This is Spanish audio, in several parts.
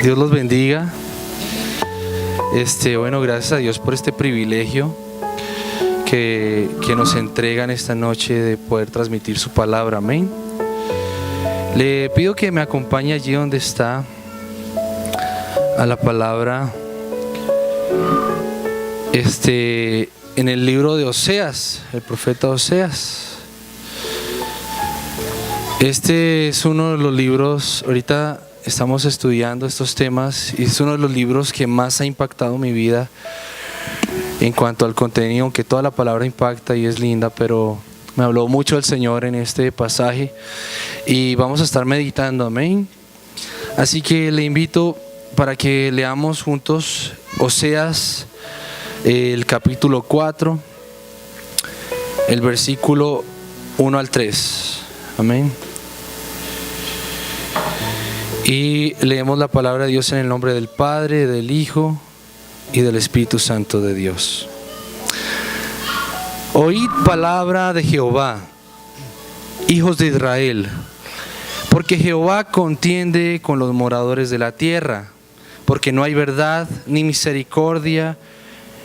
Dios los bendiga. Bueno, gracias a Dios por este privilegio que nos entregan esta noche de poder transmitir su palabra. Amén. Le pido que me acompañe allí donde está a la palabra en el libro de Oseas, el profeta Oseas. Este es uno de los libros, ahorita estamos estudiando estos temas y es uno de los libros que más ha impactado mi vida en cuanto al contenido, aunque toda la palabra impacta y es linda, pero me habló mucho el Señor en este pasaje y vamos a estar meditando, amén. Así que le invito para que leamos juntos Oseas, el capítulo 4, el versículo 1 al 3, amén. Y leemos la palabra de Dios en el nombre del Padre, del Hijo y del Espíritu Santo de Dios. Oíd palabra de Jehová, hijos de Israel, porque Jehová contiende con los moradores de la tierra, porque no hay verdad, ni misericordia,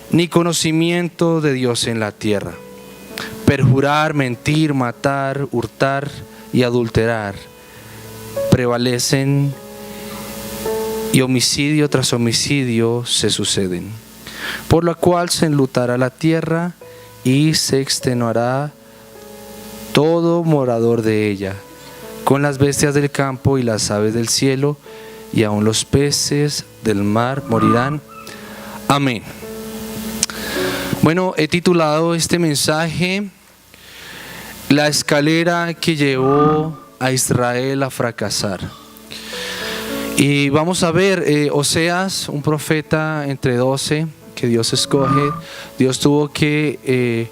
ni conocimiento de Dios en la tierra. Perjurar, mentir, matar, hurtar y adulterar prevalecen, y homicidio tras homicidio se suceden, por la cual se enlutará la tierra y se extenuará todo morador de ella, con las bestias del campo y las aves del cielo, y aun los peces del mar morirán. Amén. Bueno, he titulado este mensaje La escalera que llevó a Israel a fracasar. Y vamos a ver Oseas, un profeta entre 12 que Dios escoge. Dios tuvo que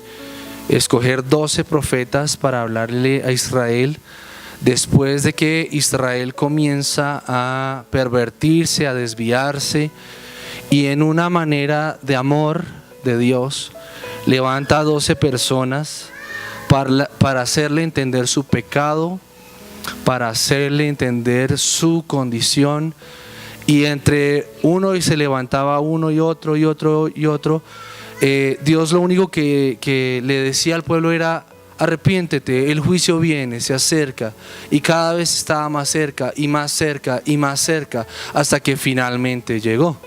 escoger 12 profetas para hablarle a Israel después de que Israel comienza a pervertirse, a desviarse, y en una manera de amor de Dios levanta a 12 personas para hacerle entender su pecado, para hacerle entender su condición. Y entre uno y se levantaba uno y otro y otro y otro, Dios lo único que le decía al pueblo era: arrepiéntete, el juicio viene, se acerca. Y cada vez estaba más cerca y más cerca y más cerca, hasta que finalmente llegó.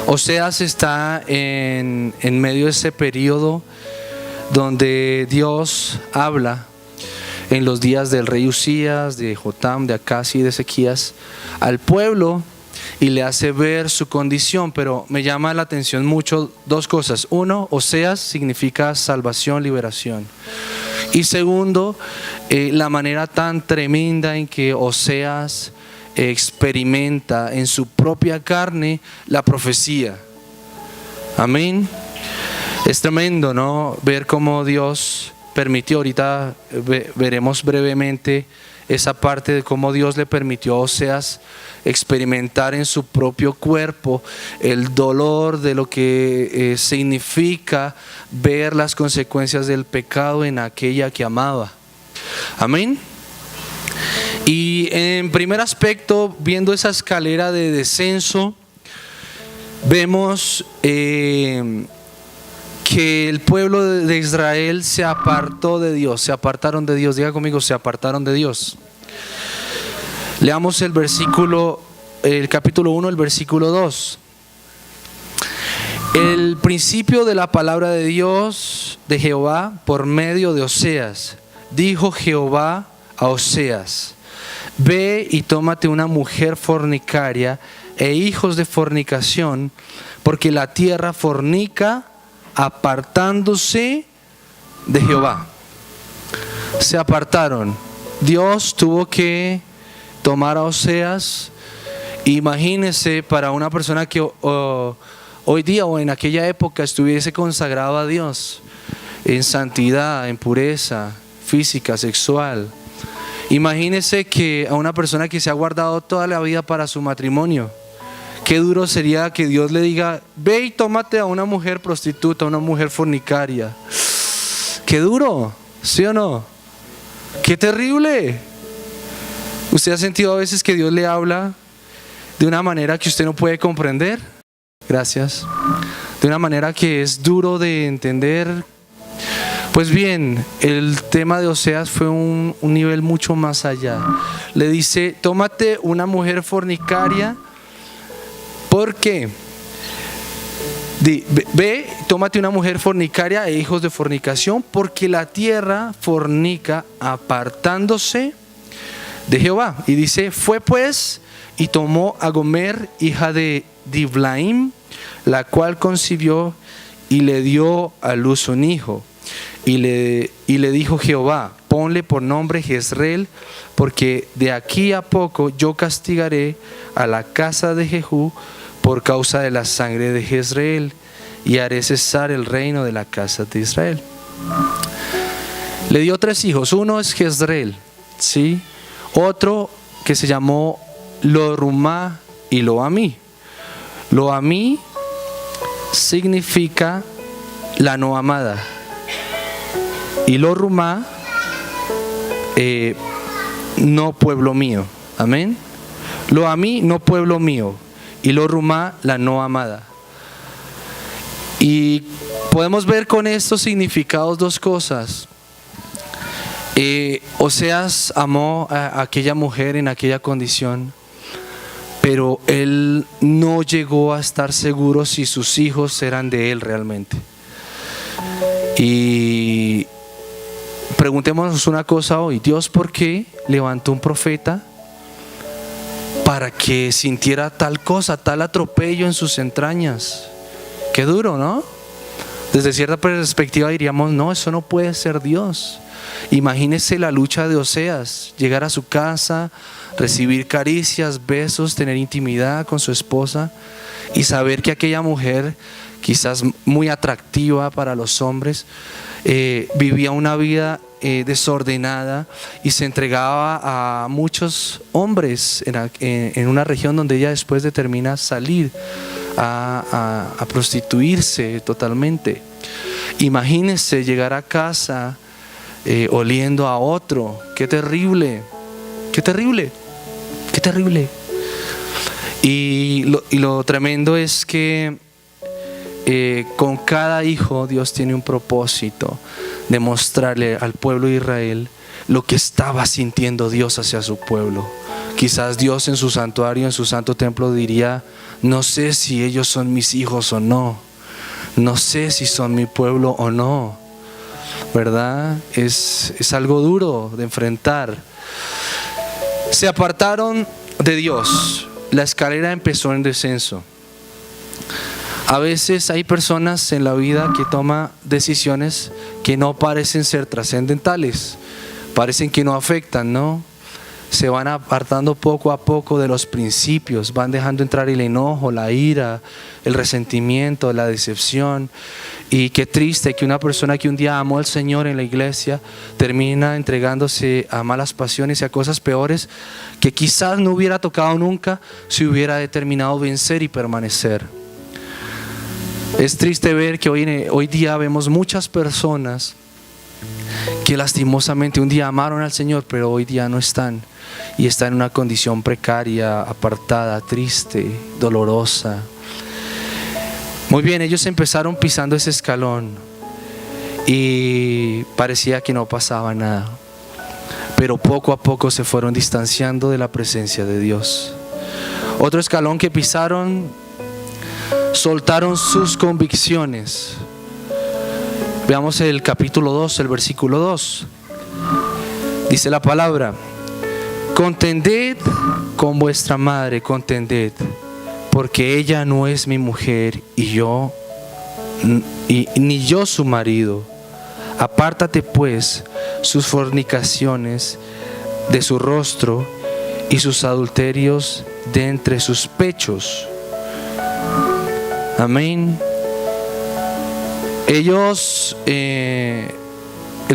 Oseas está en medio de ese periodo donde Dios habla en los días del rey Usías, de Jotam, de Acaz y de Ezequías al pueblo, y le hace ver su condición. Pero me llama la atención mucho dos cosas. Uno, Oseas significa salvación, liberación. Y segundo, la manera tan tremenda en que Oseas experimenta en su propia carne la profecía. Amén. Es tremendo, ¿no? Ver cómo Dios permitió, ahorita veremos brevemente esa parte de cómo Dios le permitió a Oseas experimentar en su propio cuerpo el dolor de lo que significa ver las consecuencias del pecado en aquella que amaba. Amén. Y en primer aspecto, viendo esa escalera de descenso, vemos que el pueblo de Israel se apartó de Dios, se apartaron de Dios. Diga conmigo, se apartaron de Dios. Leamos el capítulo 1, el versículo 2. El principio de la palabra de Dios, de Jehová, por medio de Oseas. Dijo Jehová a Oseas: ve y tómate una mujer fornicaria e hijos de fornicación, porque la tierra fornica apartándose de Jehová. Se apartaron. Dios tuvo que tomar a Oseas. Imagínese, para una persona que hoy día o en aquella época estuviese consagrado a Dios en santidad, en pureza física, sexual. Imagínese que a una persona que se ha guardado toda la vida para su matrimonio, qué duro sería que Dios le diga: ve y tómate a una mujer prostituta, a una mujer fornicaria. Qué duro, ¿sí o no? Qué terrible. ¿Usted ha sentido a veces que Dios le habla de una manera que usted no puede comprender. Gracias. De una manera que es duro de entender. Pues bien, el tema de Oseas fue un nivel mucho más allá. Le dice, tómate una mujer fornicaria. ¿Por qué? Ve, tómate una mujer fornicaria e hijos de fornicación, porque la tierra fornica apartándose de Jehová. Y dice, fue pues y tomó a Gomer, hija de Diblaim, la cual concibió y le dio a luz un hijo. Y le dijo Jehová, ponle por nombre Jezreel, porque de aquí a poco yo castigaré a la casa de Jehú por causa de la sangre de Jezreel, y haré cesar el reino de la casa de Israel. Le dio 3 hijos. Uno es Jezreel, ¿sí? Otro que se llamó Lo-Rumá y Lo-Amí. Lo-Amí significa la no amada, y Lo-Rumá, no pueblo mío. Amén. Lo-Amí, no pueblo mío, y Lo-Rumá, la no amada. Y podemos ver con estos significados 2 cosas. Oseas amó a aquella mujer en aquella condición, pero él no llegó a estar seguro si sus hijos eran de él realmente. Y preguntémonos una cosa hoy: Dios, ¿por qué levantó un profeta para que sintiera tal cosa, tal atropello en sus entrañas? Qué duro, ¿no? Desde cierta perspectiva diríamos, no, eso no puede ser Dios. Imagínese la lucha de Oseas: llegar a su casa, recibir caricias, besos, tener intimidad con su esposa y saber que aquella mujer, quizás muy atractiva para los hombres, vivía una vida desordenada y se entregaba a muchos hombres en una región donde ella después determina salir a prostituirse totalmente. Imagínense llegar a casa oliendo a otro. Qué terrible, qué terrible, qué terrible. Y lo tremendo es que con cada hijo Dios tiene un propósito de mostrarle al pueblo de Israel lo que estaba sintiendo Dios hacia su pueblo. Quizás Dios en su santuario, en su santo templo diría: no sé si ellos son mis hijos o no, no sé si son mi pueblo o no, ¿verdad? Es algo duro de enfrentar. Se apartaron de Dios. La escalera empezó en descenso. A veces hay personas en la vida que toman decisiones que no parecen ser trascendentales, parecen que no afectan, ¿no? Se van apartando poco a poco de los principios, van dejando entrar el enojo, la ira, el resentimiento, la decepción. Y qué triste que una persona que un día amó al Señor en la iglesia termina entregándose a malas pasiones y a cosas peores que quizás no hubiera tocado nunca si hubiera determinado vencer y permanecer. Es triste ver que hoy día vemos muchas personas que lastimosamente un día amaron al Señor, pero hoy día no están, y están en una condición precaria, apartada, triste, dolorosa. Muy bien, ellos empezaron pisando ese escalón y parecía que no pasaba nada, pero poco a poco se fueron distanciando de la presencia de Dios. Otro escalón que pisaron: soltaron sus convicciones. Veamos el capítulo 2, el versículo 2. Dice la palabra: contended con vuestra madre, contended, porque ella no es mi mujer ni yo su marido. Apártate pues sus fornicaciones de su rostro y sus adulterios de entre sus pechos. Amén. Ellos, el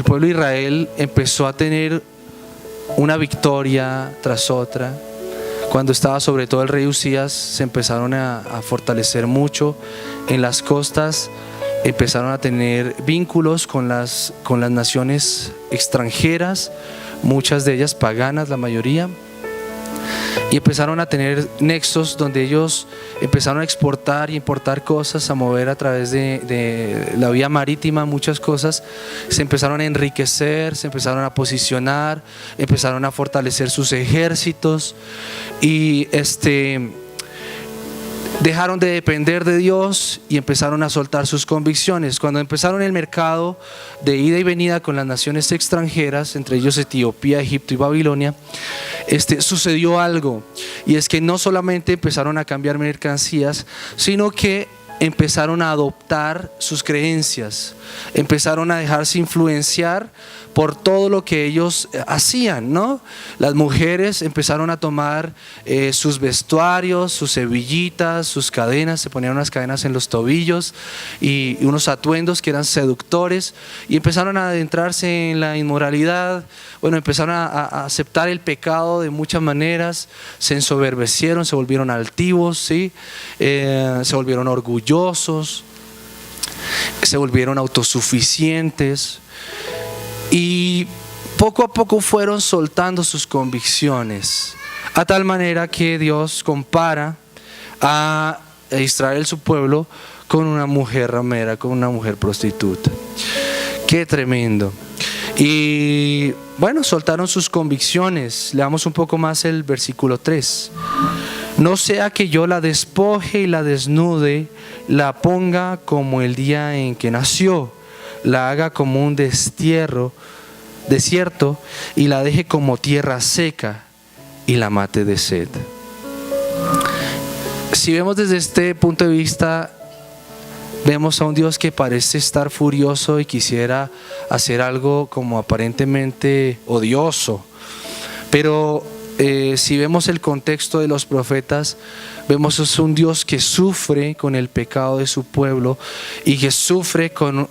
pueblo de Israel empezó a tener una victoria tras otra. Cuando estaba sobre todo el rey Usías, se empezaron a fortalecer mucho en las costas, empezaron a tener vínculos con las naciones extranjeras, muchas de ellas paganas, la mayoría. y empezaron a tener nexos donde ellos empezaron a exportar y importar cosas, a mover a través de la vía marítima muchas cosas. Se empezaron a enriquecer, se empezaron a posicionar, empezaron a fortalecer sus ejércitos y dejaron de depender de Dios y empezaron a soltar sus convicciones. Cuando empezaron el mercado de ida y venida con las naciones extranjeras, entre ellos Etiopía, Egipto y Babilonia, sucedió algo, y es que no solamente empezaron a cambiar mercancías, sino que empezaron a adoptar sus creencias, empezaron a dejarse influenciar por todo lo que ellos hacían, ¿no? Las mujeres empezaron a tomar sus vestuarios, sus hebillitas, sus cadenas, se ponían unas cadenas en los tobillos y unos atuendos que eran seductores, y empezaron a adentrarse en la inmoralidad. Bueno, empezaron a aceptar el pecado de muchas maneras, se ensoberbecieron, se volvieron altivos, ¿sí? Se volvieron orgullosos, se volvieron autosuficientes. Y poco a poco fueron soltando sus convicciones, a tal manera que Dios compara a Israel, su pueblo, con una mujer ramera, con una mujer prostituta. Qué tremendo. Y bueno, soltaron sus convicciones. Leamos un poco más el versículo 3. No sea que yo la despoje y la desnude, la ponga como el día en que nació, la haga como un desierto y la deje como tierra seca y la mate de sed. Si vemos desde este punto de vista, vemos a un Dios que parece estar furioso y quisiera hacer algo como aparentemente odioso, pero si vemos el contexto de los profetas, vemos es un Dios que sufre con el pecado de su pueblo y que sufre con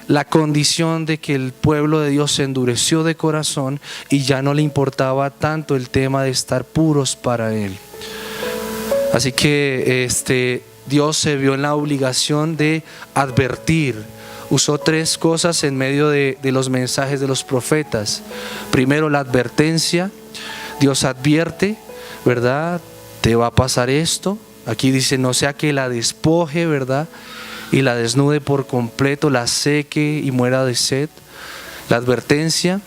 la condición de que el pueblo de Dios se endureció de corazón y ya no le importaba tanto el tema de estar puros para Él. Así que Dios se vio en la obligación de advertir. Usó tres cosas en medio de los mensajes de los profetas. Primero, la advertencia. Dios advierte, ¿verdad? Te va a pasar esto. Aquí dice, no sea que la despoje, ¿verdad? Y la desnude por completo, la seque y muera de sed. La advertencia.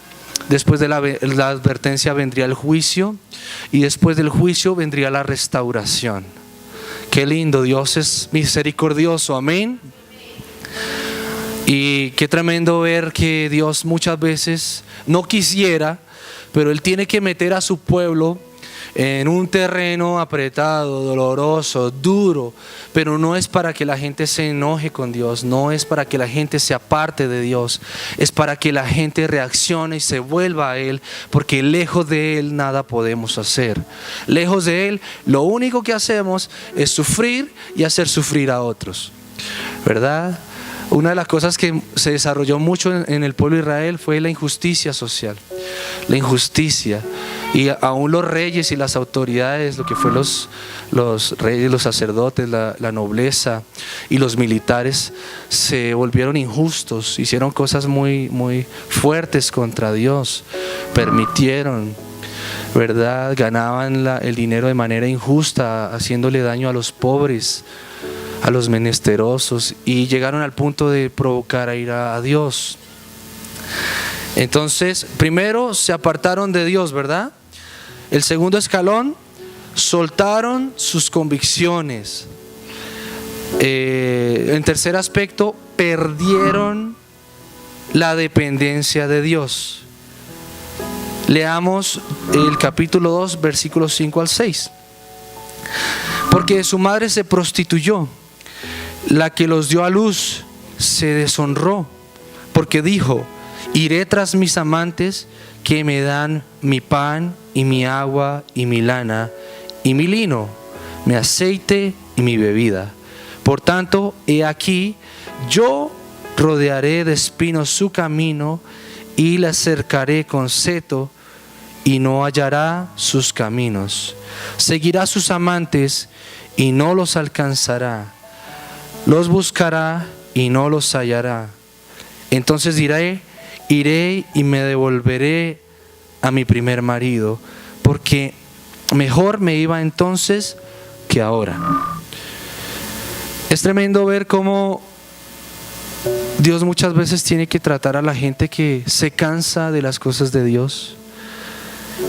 Después de la advertencia vendría el juicio, y después del juicio vendría la restauración. Qué lindo, Dios es misericordioso, amén. Y qué tremendo ver que Dios muchas veces no quisiera, pero Él tiene que meter a su pueblo en un terreno apretado, doloroso, duro, pero no es para que la gente se enoje con Dios, no es para que la gente se aparte de Dios, es para que la gente reaccione y se vuelva a Él, porque lejos de Él nada podemos hacer. Lejos de Él lo único que hacemos es sufrir y hacer sufrir a otros, ¿verdad? Una de las cosas que se desarrolló mucho en el pueblo de Israel fue la injusticia social, la injusticia. Y aún los reyes y las autoridades, lo que fue los reyes, los sacerdotes, la nobleza y los militares, se volvieron injustos, hicieron cosas muy, muy fuertes contra Dios, permitieron, ¿verdad? Ganaban el dinero de manera injusta, haciéndole daño a los pobres, a los menesterosos, y llegaron al punto de provocar a ira a Dios. Entonces, primero se apartaron de Dios, ¿verdad? El segundo escalón, soltaron sus convicciones. En tercer aspecto, perdieron la dependencia de Dios. Leamos el capítulo 2, versículos 5 al 6. Porque su madre se prostituyó, la que los dio a luz se deshonró, porque dijo, iré tras mis amantes que me dan mi pan y mi agua y mi lana y mi lino, mi aceite y mi bebida. Por tanto, he aquí, yo rodearé de espinos su camino y la cercaré con seto y no hallará sus caminos. Seguirá sus amantes y no los alcanzará. Los buscará y no los hallará. Entonces diré, iré y me devolveré a mi primer marido, porque mejor me iba entonces que ahora. Es tremendo ver cómo Dios muchas veces tiene que tratar a la gente que se cansa de las cosas de Dios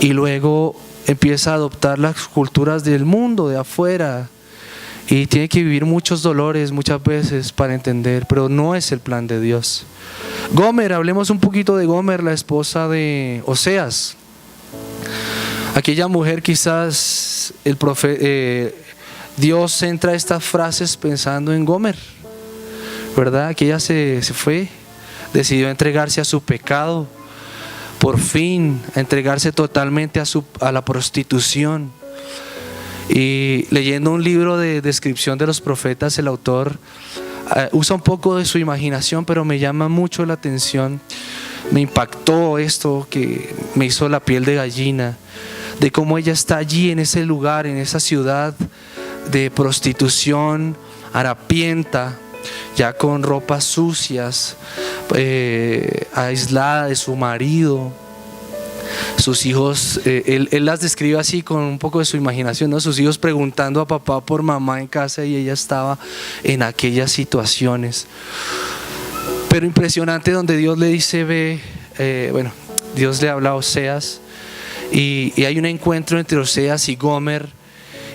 y luego empieza a adoptar las culturas del mundo, de afuera, y tiene que vivir muchos dolores muchas veces para entender, pero no es el plan de Dios. Gomer, hablemos un poquito de Gomer, la esposa de Oseas. Aquella mujer, quizás Dios centra estas frases pensando en Gomer, ¿verdad? Que ella se fue, decidió entregarse a su pecado, por fin a entregarse totalmente a la prostitución. Y leyendo un libro de descripción de los profetas, el autor usa un poco de su imaginación, pero me llama mucho la atención. Me impactó esto que me hizo la piel de gallina, de cómo ella está allí en ese lugar, en esa ciudad de prostitución, harapienta, ya con ropas sucias, aislada de su marido. Sus hijos, él las describe así con un poco de su imaginación, ¿no? Sus hijos preguntando a papá por mamá en casa, y ella estaba en aquellas situaciones. Pero impresionante, donde Dios le dice, Dios le habla a Oseas, y hay un encuentro entre Oseas y Gomer,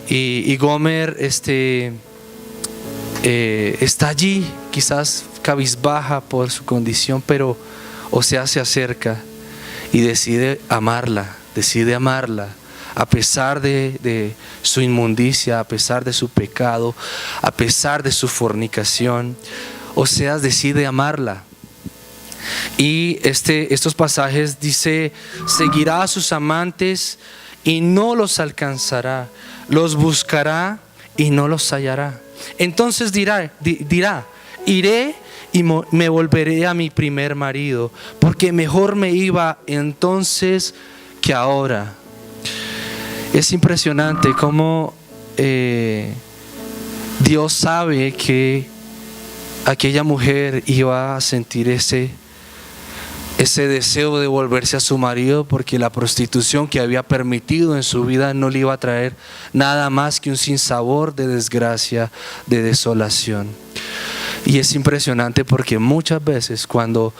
y Gomer está allí, quizás cabizbaja por su condición, pero Oseas se acerca y decide amarla, a pesar de su inmundicia, a pesar de su pecado, a pesar de su fornicación. Oseas decide amarla. Y estos pasajes dice: seguirá a sus amantes y no los alcanzará, los buscará y no los hallará. Entonces dirá, iré y me volveré a mi primer marido, porque mejor me iba entonces que ahora. Es impresionante cómo Dios sabe que aquella mujer iba a sentir ese deseo de volverse a su marido, porque la prostitución que había permitido en su vida no le iba a traer nada más que un sinsabor de desgracia, de desolación. Y es impresionante porque muchas veces cuando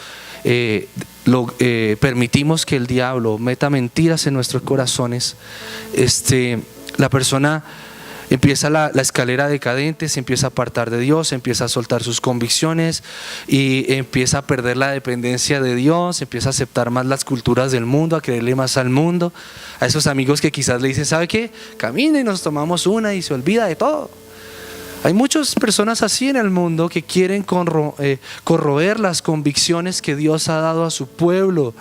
permitimos que el diablo meta mentiras en nuestros corazones, la persona empieza la escalera decadente, se empieza a apartar de Dios, empieza a soltar sus convicciones y empieza a perder la dependencia de Dios, empieza a aceptar más las culturas del mundo, a creerle más al mundo, a esos amigos que quizás le dicen: ¿sabe qué? Camine y nos tomamos una, y se olvida de todo. Hay muchas personas así en el mundo que quieren corroer las convicciones que Dios ha dado a su pueblo.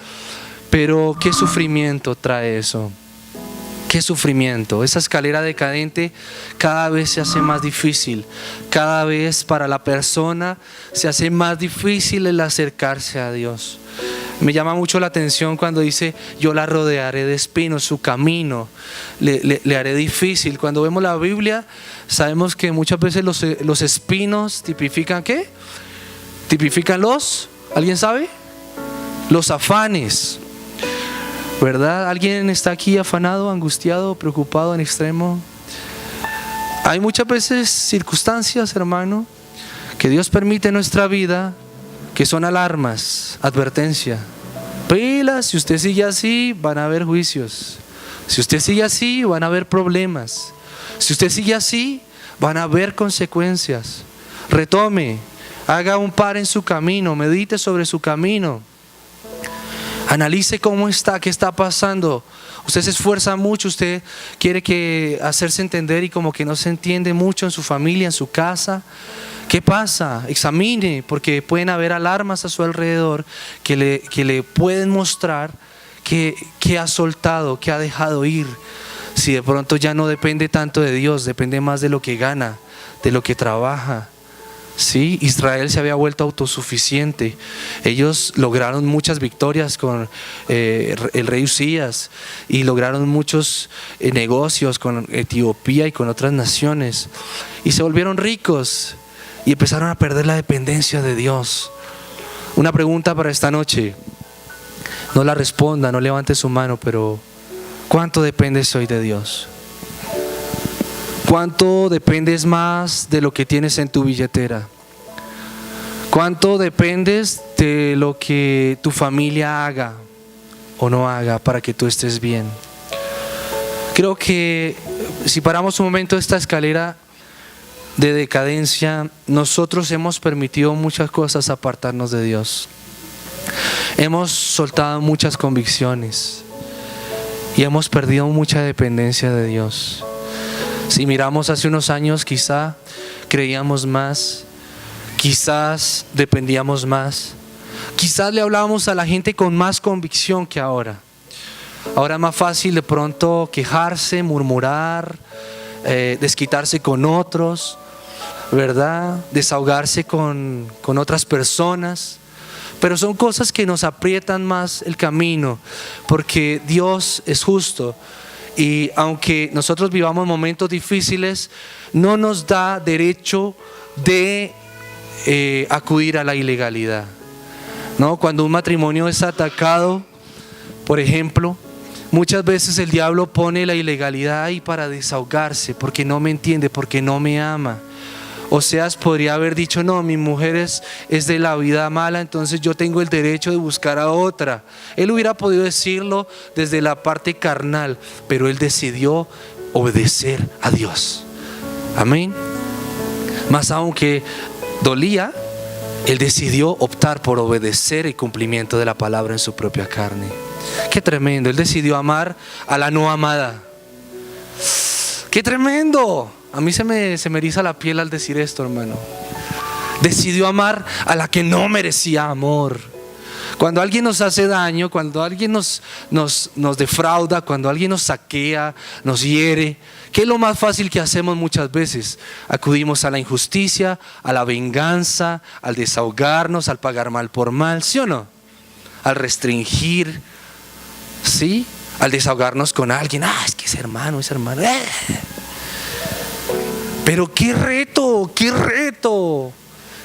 Pero ¿qué sufrimiento trae eso? ¿Qué sufrimiento? Esa escalera decadente cada vez se hace más difícil. Cada vez para la persona se hace más difícil el acercarse a Dios. Me llama mucho la atención cuando dice: yo la rodearé de espinos, su camino le haré difícil. Cuando vemos la Biblia, sabemos que muchas veces los espinos tipifican ¿qué? Tipifican ¿alguien sabe? Los afanes, ¿verdad? ¿Alguien está aquí afanado, angustiado, preocupado en extremo? Hay muchas veces circunstancias, hermano, que Dios permite en nuestra vida, que son alarmas, advertencia. Pilas, si usted sigue así, van a haber juicios. Si usted sigue así, van a haber problemas. Si usted sigue así, van a haber consecuencias. Retome, haga un par en su camino, medite sobre su camino. Analice cómo está, qué está pasando. Usted se esfuerza mucho, usted quiere hacerse entender y como que no se entiende mucho en su familia, en su casa. ¿Qué pasa? Examine, porque pueden haber alarmas a su alrededor que le pueden mostrar que ha soltado, que ha dejado ir. Si de pronto ya no depende tanto de Dios, depende más de lo que gana, de lo que trabaja. Sí, Israel se había vuelto autosuficiente. Ellos lograron muchas victorias con el rey Usías y lograron muchos negocios con Etiopía y con otras naciones, y se volvieron ricos y empezaron a perder la dependencia de Dios. Una pregunta para esta noche: no la responda, no levante su mano, pero ¿cuánto dependes hoy de Dios? ¿Cuánto dependes más de lo que tienes en tu billetera? ¿Cuánto dependes de lo que tu familia haga o no haga para que tú estés bien? Creo que si paramos un momento esta escalera de decadencia, nosotros hemos permitido muchas cosas apartarnos de Dios. Hemos soltado muchas convicciones y hemos perdido mucha dependencia de Dios. Si miramos hace unos años, quizá creíamos más, quizás dependíamos más, quizás le hablábamos a la gente con más convicción que ahora. Ahora es más fácil de pronto quejarse, murmurar, desquitarse con otros, ¿verdad? Desahogarse con otras personas. Pero son cosas que nos aprietan más el camino, porque Dios es justo. Y aunque nosotros vivamos momentos difíciles, no nos da derecho de acudir a la ilegalidad, ¿no? Cuando un matrimonio es atacado, por ejemplo, muchas veces el diablo pone la ilegalidad ahí para desahogarse, porque no me entiende, porque no me ama. Oseas podría haber dicho: no, mi mujer es de la vida mala, entonces yo tengo el derecho de buscar a otra. Él hubiera podido decirlo desde la parte carnal, pero él decidió obedecer a Dios. Amén. Más aunque dolía, él decidió optar por obedecer el cumplimiento de la palabra en su propia carne. Qué tremendo. Él decidió amar a la no amada. ¡Qué tremendo! A mí se me eriza la piel al decir esto, hermano. Decidió amar a la que no merecía amor. Cuando alguien nos hace daño, cuando alguien nos defrauda, cuando alguien nos saquea, nos hiere, ¿qué es lo más fácil que hacemos muchas veces? Acudimos a la injusticia, a la venganza, al desahogarnos, al pagar mal por mal, ¿sí o no? Al restringir, ¿sí? Al desahogarnos con alguien. Es que es hermano, es hermano. Pero qué reto, qué reto,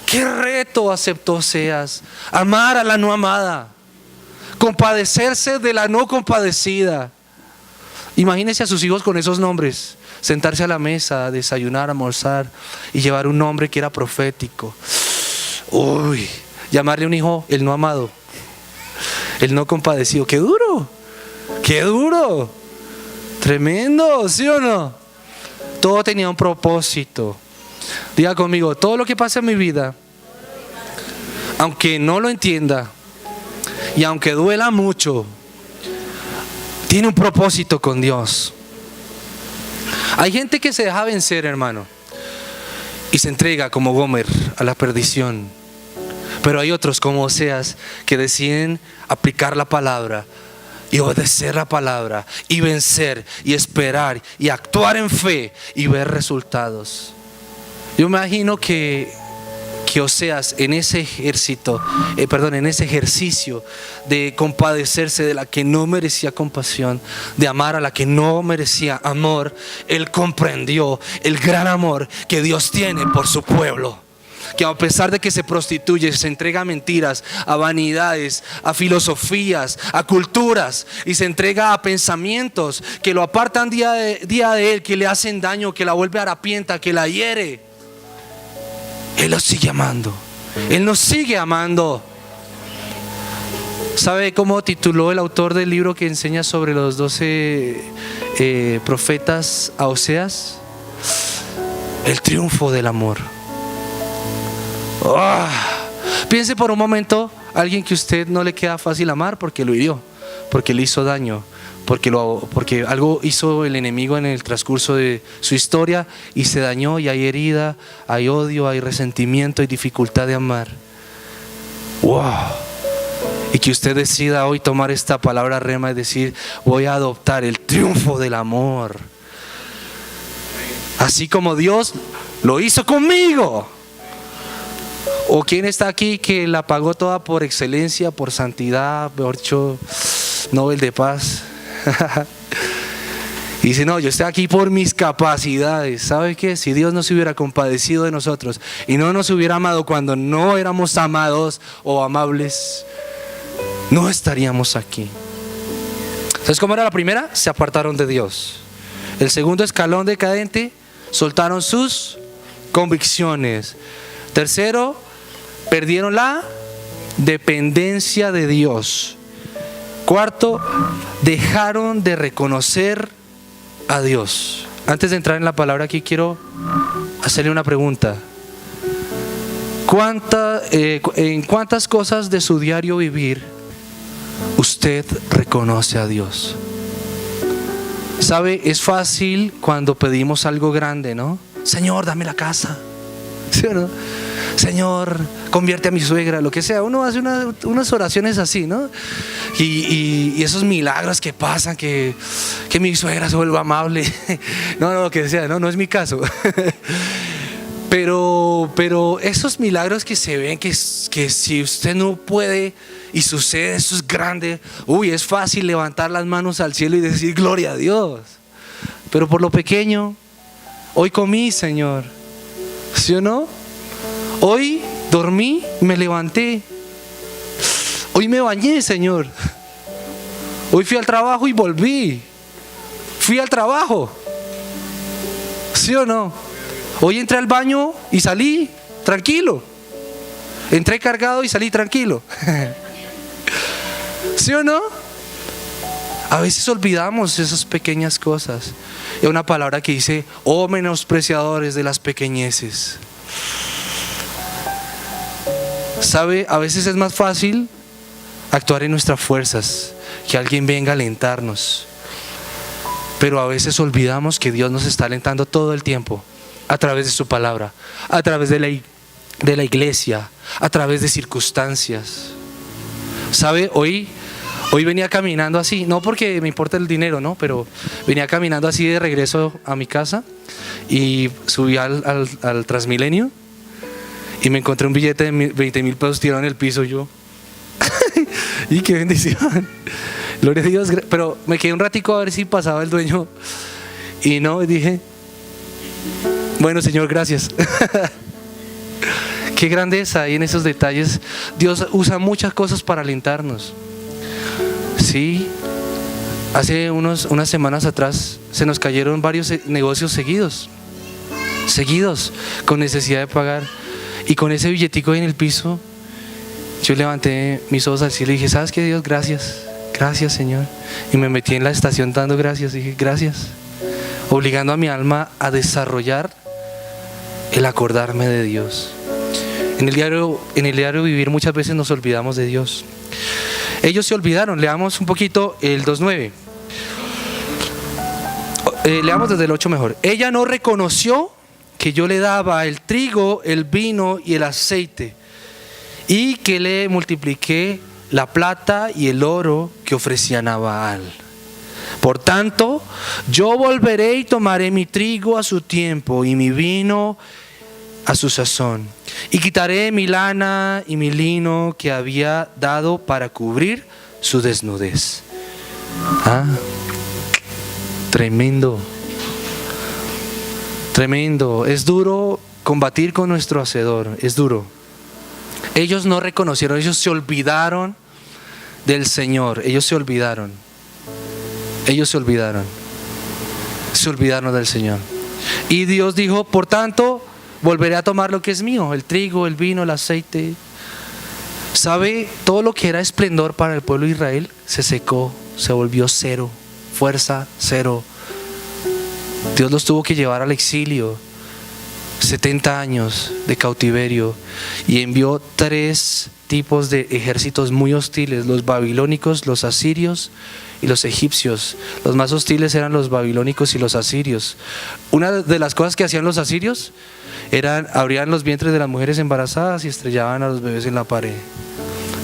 qué reto aceptó Oseas. Amar a la no amada, compadecerse de la no compadecida. Imagínense a sus hijos con esos nombres, sentarse a la mesa, desayunar, almorzar y llevar un nombre que era profético. Uy, llamarle a un hijo el no amado, el no compadecido. ¡Qué duro! ¡Qué duro! Tremendo, ¿sí o no? Todo tenía un propósito. Diga conmigo: todo lo que pasa en mi vida, aunque no lo entienda y aunque duela mucho, tiene un propósito con Dios. Hay gente que se deja vencer, hermano, y se entrega como Gomer a la perdición. Pero hay otros como Oseas que deciden aplicar la palabra y obedecer la palabra y vencer y esperar y actuar en fe y ver resultados. Yo me imagino que Oseas en ese en ese ejercicio de compadecerse de la que no merecía compasión, de amar a la que no merecía amor, él comprendió el gran amor que Dios tiene por su pueblo. Que a pesar de que se prostituye, se entrega a mentiras, a vanidades, a filosofías, a culturas, y se entrega a pensamientos que lo apartan día de él, que le hacen daño, que la vuelve harapienta, que la hiere, él lo sigue amando. Él nos sigue amando. ¿Sabe cómo tituló el autor del libro que enseña sobre los 12 profetas a Oseas? El triunfo del amor. Piense por un momento a alguien que a usted no le queda fácil amar porque lo hirió, porque le hizo daño, porque algo hizo el enemigo en el transcurso de su historia y se dañó, y hay herida, hay odio, hay resentimiento, hay dificultad de amar. Y que usted decida hoy tomar esta palabra rema y decir: voy a adoptar el triunfo del amor, así como Dios lo hizo conmigo. ¿O quién está aquí que la pagó toda por excelencia, por santidad, mejor dicho, Nobel de Paz? Y dice: no, yo estoy aquí por mis capacidades. ¿Sabe qué? Si Dios no se hubiera compadecido de nosotros y no nos hubiera amado cuando no éramos amados o amables, no estaríamos aquí. ¿Sabes cómo era la primera? Se apartaron de Dios. El segundo escalón decadente: soltaron sus convicciones. Tercero, perdieron la dependencia de Dios. Cuarto, dejaron de reconocer a Dios. Antes de entrar en la palabra aquí, quiero hacerle una pregunta. ¿En cuántas cosas de su diario vivir usted reconoce a Dios? ¿Sabe? Es fácil cuando pedimos algo grande, ¿no? Señor, dame la casa. ¿Sí o no? Señor, convierte a mi suegra, lo que sea. Uno hace unas oraciones así, ¿no? Y esos milagros que pasan, que mi suegra se vuelva amable. No, lo que sea, no es mi caso. Pero esos milagros que se ven, que si usted no puede y sucede, eso es grande. Es fácil levantar las manos al cielo y decir gloria a Dios. Pero por lo pequeño, hoy comí, Señor. ¿Sí o no? Hoy dormí, me levanté. Hoy me bañé, Señor. Hoy fui al trabajo y volví. Fui al trabajo. ¿Sí o no? Hoy entré al baño y salí tranquilo. Entré cargado y salí tranquilo. ¿Sí o no? A veces olvidamos esas pequeñas cosas. Hay una palabra que dice: oh menospreciadores de las pequeñeces. ¿Sabe? A veces es más fácil actuar en nuestras fuerzas, que alguien venga a alentarnos. Pero a veces olvidamos que Dios nos está alentando todo el tiempo, a través de su palabra, a través de la iglesia, a través de circunstancias. ¿Sabe? Hoy venía caminando así, no porque me importa el dinero, ¿no? Pero venía caminando así de regreso a mi casa y subí al Transmilenio y me encontré un billete de 20,000 pesos tirado en el piso. Yo, y qué bendición, gloria a Dios. Pero me quedé un ratico a ver si pasaba el dueño y no, dije: bueno, Señor, gracias. Qué grandeza hay en esos detalles. Dios usa muchas cosas para alentarnos. Sí, hace unas semanas atrás se nos cayeron varios negocios seguidos, con necesidad de pagar. Y con ese billetico ahí en el piso, yo levanté mis ojos al cielo y dije: ¿sabes qué, Dios? Gracias, Señor. Y me metí en la estación dando gracias. Dije: gracias, obligando a mi alma a desarrollar el acordarme de Dios. En el diario vivir muchas veces nos olvidamos de Dios. Ellos se olvidaron. Leamos un poquito el 2:9. Leamos desde el 8 mejor. Ella no reconoció que yo le daba el trigo, el vino y el aceite, y que le multipliqué la plata y el oro que ofrecían a Baal. Por tanto, yo volveré y tomaré mi trigo a su tiempo y mi vino a su sazón, y quitaré mi lana y mi lino que había dado para cubrir su desnudez. Tremendo. Es duro combatir con nuestro hacedor, es duro. Ellos no reconocieron, ellos se olvidaron del Señor. Ellos se olvidaron del Señor. Y Dios dijo: por tanto, volveré a tomar lo que es mío, el trigo, el vino, el aceite. ¿Sabe? Todo lo que era esplendor para el pueblo de Israel se secó, se volvió cero, fuerza cero. Dios los tuvo que llevar al exilio, 70 años de cautiverio, y envió 3 tipos de ejércitos muy hostiles: los babilónicos, los asirios y los egipcios. Los más hostiles eran los babilónicos y los asirios. Una de las cosas que hacían los asirios abrían los vientres de las mujeres embarazadas y estrellaban a los bebés en la pared.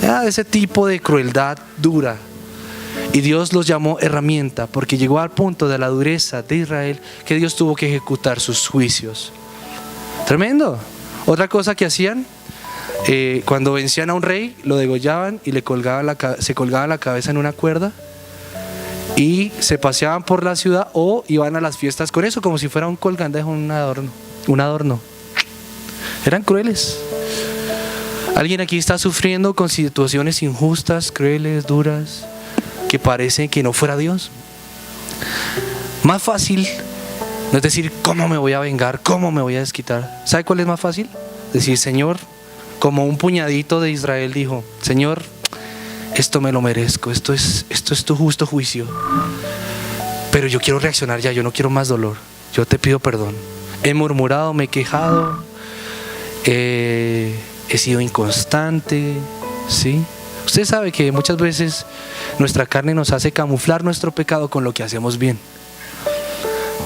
Era ese tipo de crueldad dura. Y Dios los llamó herramienta, porque llegó al punto de la dureza de Israel que Dios tuvo que ejecutar sus juicios. Tremendo. Otra cosa que hacían, cuando vencían a un rey, lo degollaban y se colgaban la cabeza en una cuerda y se paseaban por la ciudad o iban a las fiestas con eso, como si fuera un colgandejo, un adorno. Eran crueles. ¿Alguien aquí está sufriendo con situaciones injustas, crueles, duras, que parece que no fuera Dios? Más fácil No es decir, ¿cómo me voy a vengar? ¿Cómo me voy a desquitar? ¿Sabe cuál es más fácil? Decir, Señor, como un puñadito de Israel dijo, Señor, esto me lo merezco, esto es tu justo juicio. Pero yo quiero reaccionar ya, yo no quiero más dolor. Yo te pido perdón. He murmurado, me he quejado, he sido inconstante, ¿sí? Usted sabe que muchas veces nuestra carne nos hace camuflar nuestro pecado con lo que hacemos bien.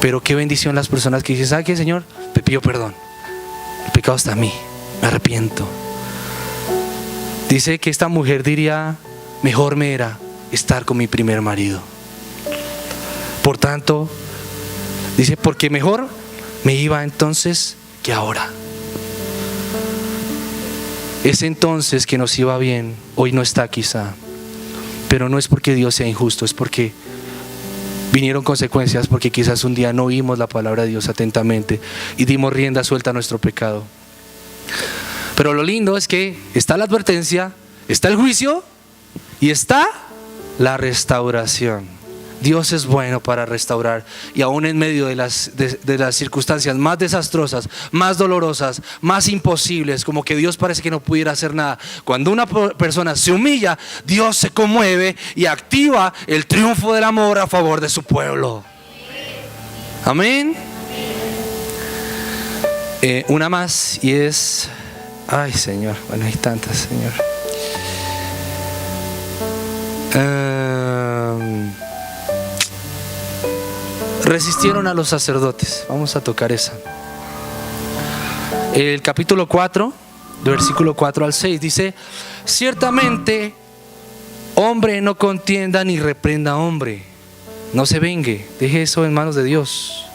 Pero qué bendición las personas que dicen, ¿sabe qué, Señor? Te pido perdón. El pecado está en mí, me arrepiento. Dice que esta mujer diría, mejor me era estar con mi primer marido. Por tanto, dice, porque mejor me iba entonces que ahora. Ese entonces que nos iba bien, hoy no está quizá. Pero no es porque Dios sea injusto, es porque vinieron consecuencias, porque quizás un día no oímos la palabra de Dios atentamente y dimos rienda suelta a nuestro pecado. Pero lo lindo es que está la advertencia, está el juicio y está la restauración. Dios es bueno para restaurar, y aún en medio de las circunstancias más desastrosas, más dolorosas, más imposibles, como que Dios parece que no pudiera hacer nada, cuando una persona se humilla, Dios se conmueve y activa el triunfo del amor a favor de su pueblo. Amén. Una más, y es, ay Señor, bueno, hay tantas, Señor. Resistieron a los sacerdotes. Vamos a tocar esa. El capítulo 4, de versículo 4 al 6 dice, ciertamente hombre no contienda ni reprenda a hombre, no se vengue, deje eso en manos de Dios,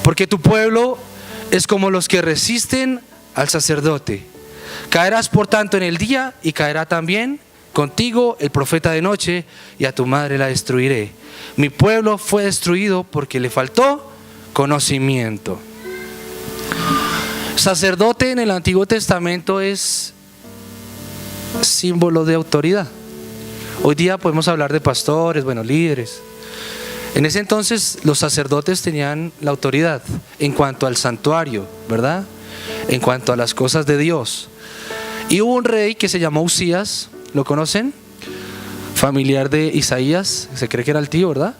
porque tu pueblo es como los que resisten al sacerdote. Caerás por tanto en el día, y caerá también contigo el profeta de noche, y a tu madre la destruiré. Mi pueblo fue destruido porque le faltó conocimiento. Sacerdote en el Antiguo Testamento es símbolo de autoridad. Hoy día podemos hablar de pastores, bueno, líderes. En ese entonces los sacerdotes tenían la autoridad en cuanto al santuario, ¿verdad? En cuanto a las cosas de Dios. Y hubo un rey que se llamó Usías, ¿lo conocen? Familiar de Isaías, se cree que era el tío, ¿verdad?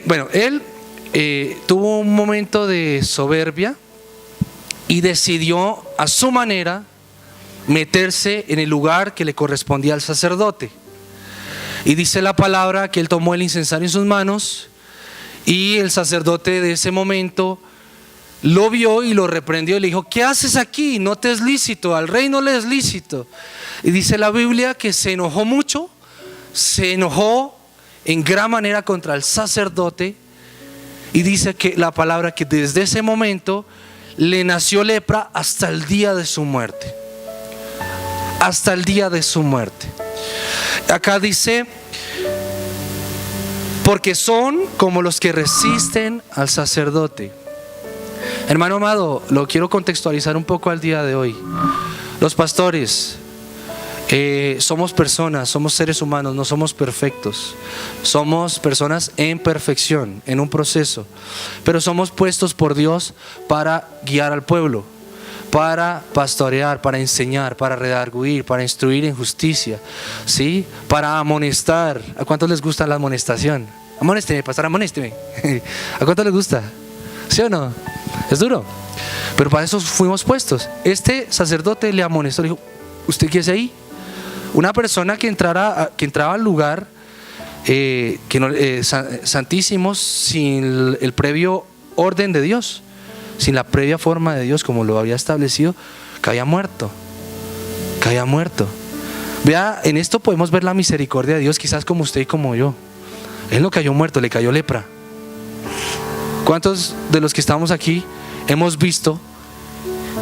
Bueno, él tuvo un momento de soberbia y decidió a su manera meterse en el lugar que le correspondía al sacerdote. Y dice la palabra que él tomó el incensario en sus manos, y el sacerdote de ese momento lo vio y lo reprendió y le dijo, ¿qué haces aquí? No te es lícito, al rey no le es lícito. Y dice la Biblia que se enojó mucho, se enojó en gran manera contra el sacerdote, y dice que la palabra que desde ese momento le nació lepra hasta el día de su muerte. Hasta el día de su muerte. Acá dice, porque son como los que resisten al sacerdote. Hermano amado, lo quiero contextualizar un poco al día de hoy. Los pastores somos personas, somos seres humanos, no somos perfectos. Somos personas en perfección, en un proceso. Pero somos puestos por Dios para guiar al pueblo, para pastorear, para enseñar, para redarguir, para instruir en justicia, ¿sí? Para amonestar. ¿A cuántos les gusta la amonestación? Amonésteme, pastor, amonésteme. ¿A cuántos les gusta? ¿Sí o no? Es duro, pero para eso fuimos puestos. Este sacerdote le amonestó, le dijo, ¿usted qué hace ahí? Una persona que entraba al lugar santísimo sin el previo orden de Dios, sin la previa forma de Dios como lo había establecido, caía muerto. Vea, en esto podemos ver la misericordia de Dios, quizás como usted y como yo. Él no cayó muerto, le cayó lepra. ¿Cuántos de los que estamos aquí hemos visto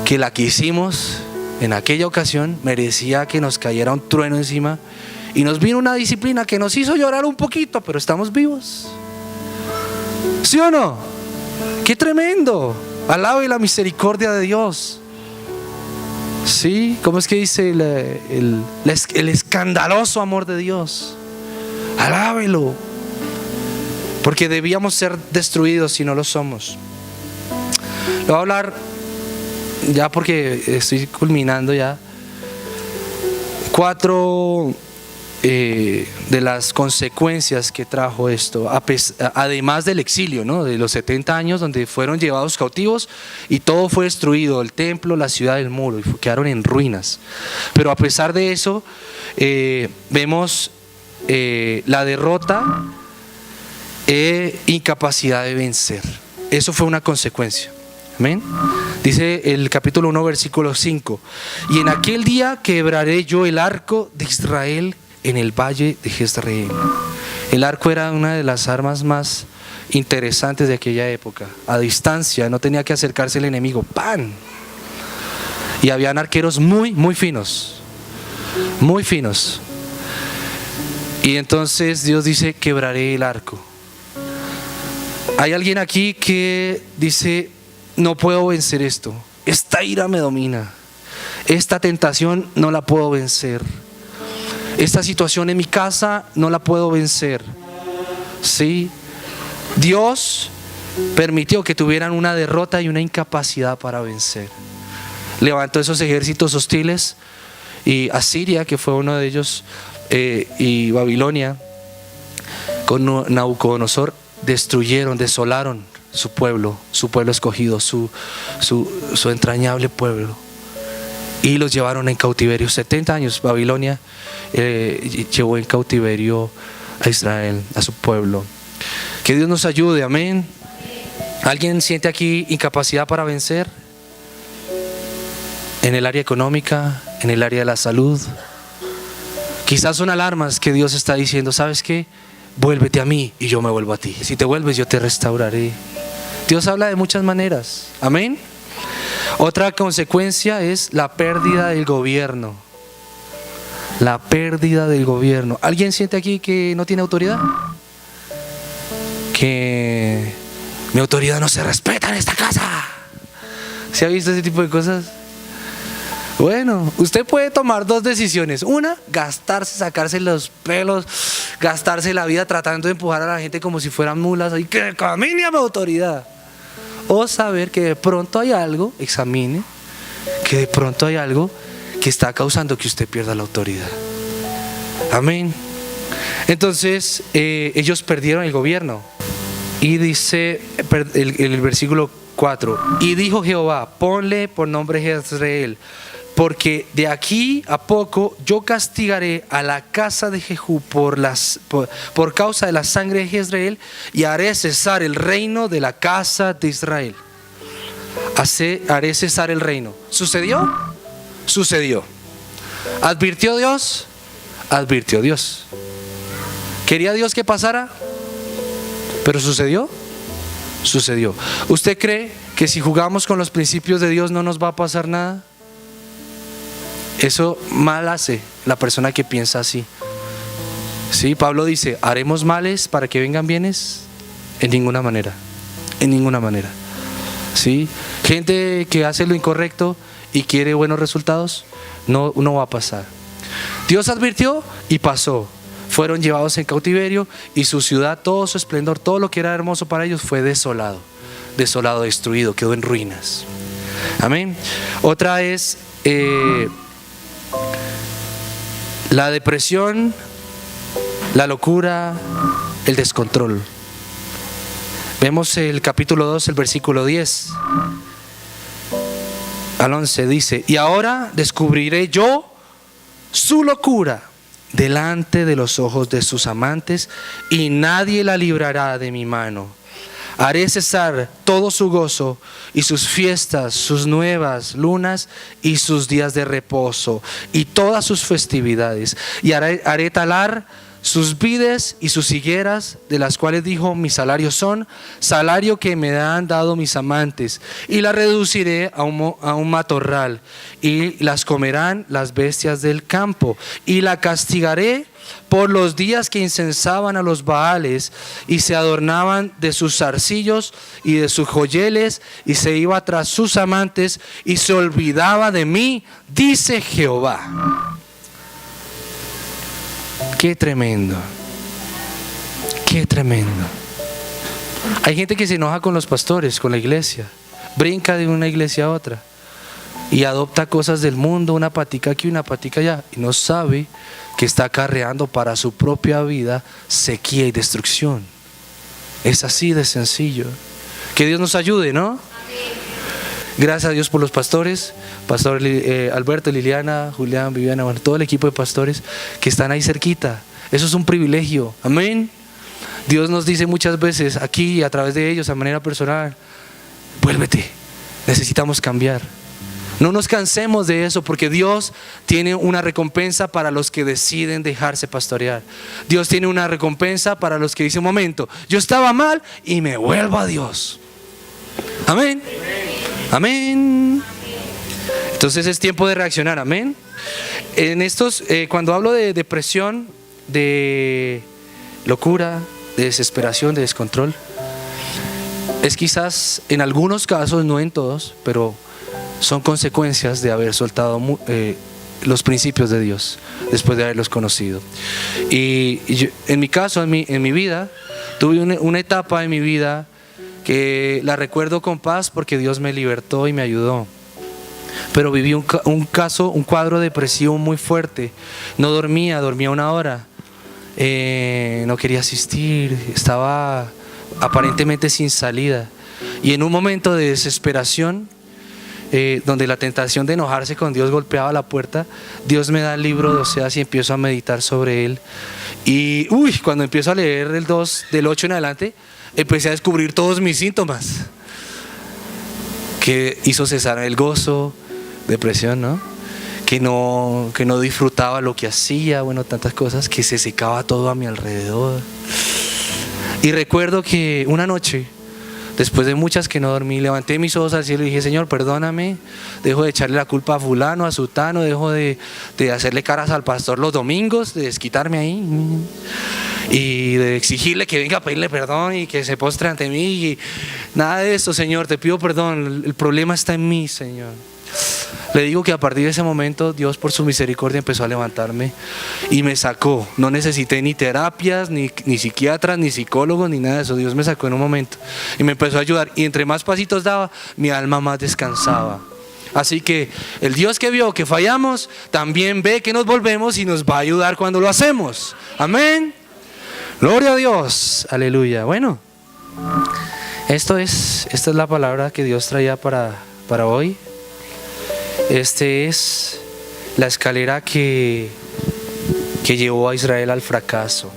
que la que hicimos en aquella ocasión merecía que nos cayera un trueno encima, y nos vino una disciplina que nos hizo llorar un poquito, pero estamos vivos? ¿Sí o no? ¡Qué tremendo! Alabe la misericordia de Dios. ¿Sí? ¿Cómo es que dice el escandaloso amor de Dios? Alábelo. porque debíamos ser destruidos y no lo somos. Le voy a hablar, ya porque estoy culminando ya, 4 de las consecuencias que trajo esto, además del exilio, ¿no? De los 70 años donde fueron llevados cautivos y todo fue destruido, el templo, la ciudad, el muro, y quedaron en ruinas. Pero a pesar de eso, vemos la derrota e incapacidad de vencer. Eso fue una consecuencia. Amén. Dice el capítulo 1, versículo 5: y en aquel día quebraré yo el arco de Israel en el valle de Jezreel. El arco era una de las armas más interesantes de aquella época. A distancia, no tenía que acercarse el enemigo. ¡Pan! Y habían arqueros muy, muy finos. Muy finos. Y entonces Dios dice: quebraré el arco. Hay alguien aquí que dice: no puedo vencer esto. Esta ira me domina. Esta tentación no la puedo vencer. Esta situación en mi casa no la puedo vencer. ¿Sí? Dios permitió que tuvieran una derrota y una incapacidad para vencer. Levantó esos ejércitos hostiles, y Asiria, que fue uno de ellos, y Babilonia con Nabucodonosor, destruyeron, desolaron su pueblo escogido, su entrañable pueblo, y los llevaron en cautiverio. 70 años Babilonia llevó en cautiverio a Israel, a su pueblo. Que Dios nos ayude, amén. ¿Alguien siente aquí incapacidad para vencer? En el área económica, en el área de la salud. Quizás son alarmas que Dios está diciendo: ¿sabes qué? Vuélvete a mí y yo me vuelvo a ti. Si te vuelves, yo te restauraré. Dios habla de muchas maneras, amén. Otra consecuencia es la pérdida del gobierno. La pérdida del gobierno. ¿Alguien siente aquí que no tiene autoridad? Que mi autoridad no se respeta en esta casa. ¿Se ha visto ese tipo de cosas? Bueno, usted puede tomar 2 decisiones. Una, sacarse los pelos, gastarse la vida tratando de empujar a la gente como si fueran mulas y que camine a mi autoridad. O saber que de pronto hay algo, examine, que de pronto hay algo que está causando que usted pierda la autoridad. Amén. Entonces, ellos perdieron el gobierno. Y dice el versículo 4: y dijo Jehová: ponle por nombre Jezreel, porque de aquí a poco yo castigaré a la casa de Jehú por causa de la sangre de Jezreel, y haré cesar el reino de la casa de Israel. Haré cesar el reino. ¿Sucedió? Sucedió. ¿Advirtió Dios? Advirtió Dios. ¿Quería Dios que pasara? ¿Pero sucedió? Sucedió. ¿Usted cree que si jugamos con los principios de Dios no nos va a pasar nada? Eso mal hace la persona que piensa así. Sí, Pablo dice: ¿haremos males para que vengan bienes? En ninguna manera. En ninguna manera. ¿Sí? Gente que hace lo incorrecto y quiere buenos resultados, no va a pasar. Dios advirtió y pasó. Fueron llevados en cautiverio y su ciudad, todo su esplendor, todo lo que era hermoso para ellos fue desolado. Desolado, destruido, quedó en ruinas. Amén. Otra es la depresión, la locura, el descontrol. Vemos el capítulo 2, el versículo 10 al 11, dice: y ahora descubriré yo su locura delante de los ojos de sus amantes, y nadie la librará de mi mano. Haré cesar todo su gozo y sus fiestas, sus nuevas lunas y sus días de reposo y todas sus festividades, y haré talar sus vides y sus higueras, de las cuales dijo: mi salario son salario que me han dado mis amantes, y la reduciré a un matorral, y las comerán las bestias del campo, y la castigaré por los días que incensaban a los Baales y se adornaban de sus zarcillos y de sus joyeles, y se iba tras sus amantes y se olvidaba de mí, dice Jehová. Qué tremendo, qué tremendo. Hay gente que se enoja con los pastores, con la iglesia, brinca de una iglesia a otra y adopta cosas del mundo, una patica aquí, una patica allá, y no sabe que está acarreando para su propia vida sequía y destrucción. Es así de sencillo. Que Dios nos ayude, ¿no? Gracias a Dios por los pastores, Pastor Alberto, Liliana, Julián, Viviana, bueno, todo el equipo de pastores que están ahí cerquita. Eso es un privilegio. Amén. Dios nos dice muchas veces aquí a través de ellos, a manera personal: vuélvete, necesitamos cambiar. No nos cansemos de eso, porque Dios tiene una recompensa para los que deciden dejarse pastorear. Dios tiene una recompensa para los que dicen: un momento, yo estaba mal y me vuelvo a Dios. Amén. Amén. Entonces es tiempo de reaccionar. Amén. En estos, cuando hablo de depresión, de locura, de desesperación, de descontrol, es quizás en algunos casos, no en todos, pero son consecuencias de haber soltado los principios de Dios después de haberlos conocido. Y yo, en mi caso, en mi vida, tuve una etapa en mi vida que la recuerdo con paz porque Dios me libertó y me ayudó. Pero viví un cuadro depresivo muy fuerte. No dormía 1 hora. No quería asistir, estaba aparentemente sin salida. Y en un momento de desesperación, donde la tentación de enojarse con Dios golpeaba la puerta, Dios me da el libro de Oseas y empiezo a meditar sobre él. Y cuando empiezo a leer el 2, del 8 en adelante, empecé a descubrir todos mis síntomas, que hizo cesar el gozo, depresión, ¿no? Que no disfrutaba lo que hacía, bueno, tantas cosas, que se secaba todo a mi alrededor. Y recuerdo que una noche, después de muchas que no dormí, levanté mis ojos al cielo y dije: Señor, perdóname, dejo de echarle la culpa a fulano, a sutano, dejo de hacerle caras al pastor los domingos, de desquitarme ahí y de exigirle que venga a pedirle perdón y que se postre ante mí, y nada de eso. Señor, te pido perdón, el problema está en mí, Señor. Le digo que a partir de ese momento Dios, por su misericordia, empezó a levantarme y me sacó. No necesité ni terapias, ni psiquiatras, ni psicólogos, ni nada de eso. Dios me sacó en un momento y me empezó a ayudar, y entre más pasitos daba, mi alma más descansaba. Así que el Dios que vio que fallamos también ve que nos volvemos y nos va a ayudar cuando lo hacemos. Amén. Gloria a Dios. Aleluya. Bueno, esta es la palabra que Dios traía para hoy. Es la escalera que llevó a Israel al fracaso.